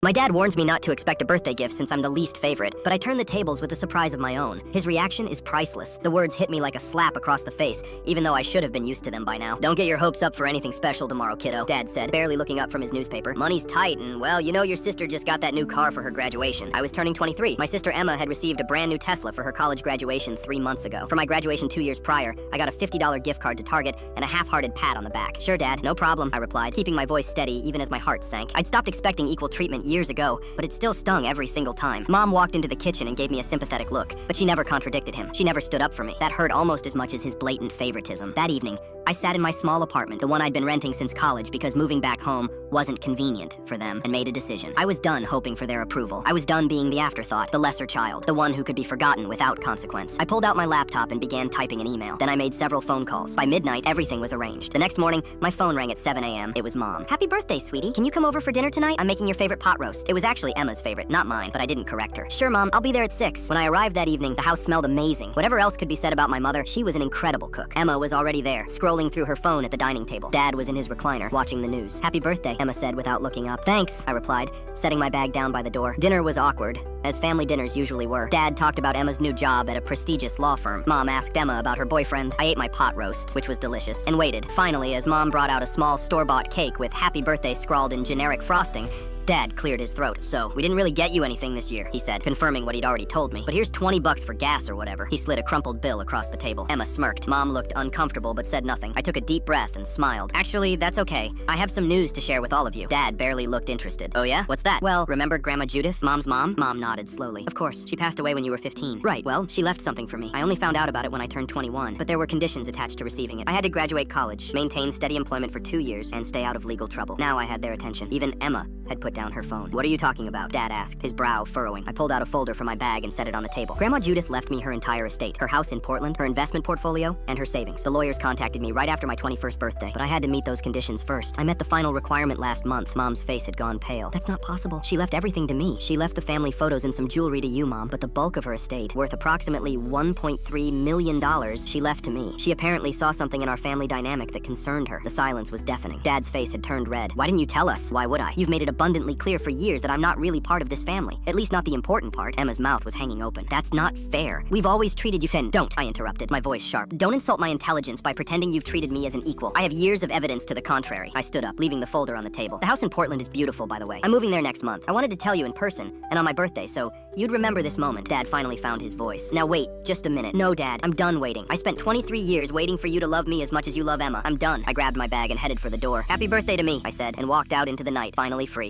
My dad warns me not to expect a birthday gift since I'm the least favorite, but I turn the tables with a surprise of my own. His reaction is priceless. The words hit me like a slap across the face, even though I should have been used to them by now. "Don't get your hopes up for anything special tomorrow, kiddo," Dad said, barely looking up from his newspaper. "Money's tight, and well, you know your sister just got that new car for her graduation." I was turning 23. My sister Emma had received a brand new Tesla for her college graduation 3 months ago. For my graduation 2 years prior, I got a $50 gift card to Target and a half-hearted pat on the back. "Sure, Dad, no problem," I replied, keeping my voice steady even as my heart sank. I'd stopped expecting equal treatment years ago, but it still stung every single time. Mom walked into the kitchen and gave me a sympathetic look, but she never contradicted him. She never stood up for me. That hurt almost as much as his blatant favoritism. That evening, I sat in my small apartment, the one I'd been renting since college because moving back home wasn't convenient for them, and made a decision. I was done hoping for their approval. I was done being the afterthought, the lesser child, the one who could be forgotten without consequence. I pulled out my laptop and began typing an email. Then I made several phone calls. By midnight, everything was arranged. The next morning, my phone rang at 7 a.m. It was Mom. "Happy birthday, sweetie. Can you come over for dinner tonight? I'm making your favorite pot roast." It was actually Emma's favorite, not mine, but I didn't correct her. "Sure, Mom, I'll be there at 6. When I arrived that evening, the house smelled amazing. Whatever else could be said about my mother, she was an incredible cook. Emma was already there, scrolling through her phone at the dining table. Dad was in his recliner, watching the news. "Happy birthday," Emma said without looking up. "Thanks," I replied, setting my bag down by the door. Dinner was awkward, as family dinners usually were. Dad talked about Emma's new job at a prestigious law firm. Mom asked Emma about her boyfriend. I ate my pot roast, which was delicious, and waited. Finally, as Mom brought out a small store-bought cake with "Happy Birthday" scrawled in generic frosting, Dad cleared his throat. "So, we didn't really get you anything this year," he said, confirming what he'd already told me. "But here's $20 for gas or whatever." He slid a crumpled bill across the table. Emma smirked. Mom looked uncomfortable but said nothing. I took a deep breath and smiled. "Actually, that's okay. I have some news to share with all of you." Dad barely looked interested. "Oh yeah? What's that?" "Well, remember Grandma Judith, Mom's mom?" Mom nodded slowly. "Of course. She passed away when you were 15. "Right. Well, she left something for me. I only found out about it when I turned 21, but there were conditions attached to receiving it. I had to graduate college, maintain steady employment for 2 years, and stay out of legal trouble. Now I had their attention. Even Emma had put down her phone." "What are you talking about?" Dad asked, his brow furrowing. I pulled out a folder from my bag and set it on the table. "Grandma Judith left me her entire estate, her house in Portland, her investment portfolio, and her savings. The lawyers contacted me right after my 21st birthday, but I had to meet those conditions first. I met the final requirement last month." Mom's face had gone pale. "That's not possible. She left everything to me. She left the family photos and some jewelry to you, Mom, but the bulk of her estate, worth approximately $1.3 million, she left to me. She apparently saw something in our family dynamic that concerned her." The silence was deafening. Dad's face had turned red. "Why didn't you tell us?" "Why would I? You've made it abundantly clear for years that I'm not really part of this family. At least not the important part." Emma's mouth was hanging open. "That's not fair. We've always treated you Don't," I interrupted, my voice sharp. "Don't insult my intelligence by pretending you've treated me as an equal. I have years of evidence to the contrary." I stood up, leaving the folder on the table. "The house in Portland is beautiful, by the way. I'm moving there next month. I wanted to tell you in person, and on my birthday, so you'd remember this moment." Dad finally found his voice. "Now wait, just a minute." "No, Dad, I'm done waiting. I spent 23 years waiting for you to love me as much as you love Emma. I'm done." I grabbed my bag and headed for the door. "Happy birthday to me," I said, and walked out into the night, finally free.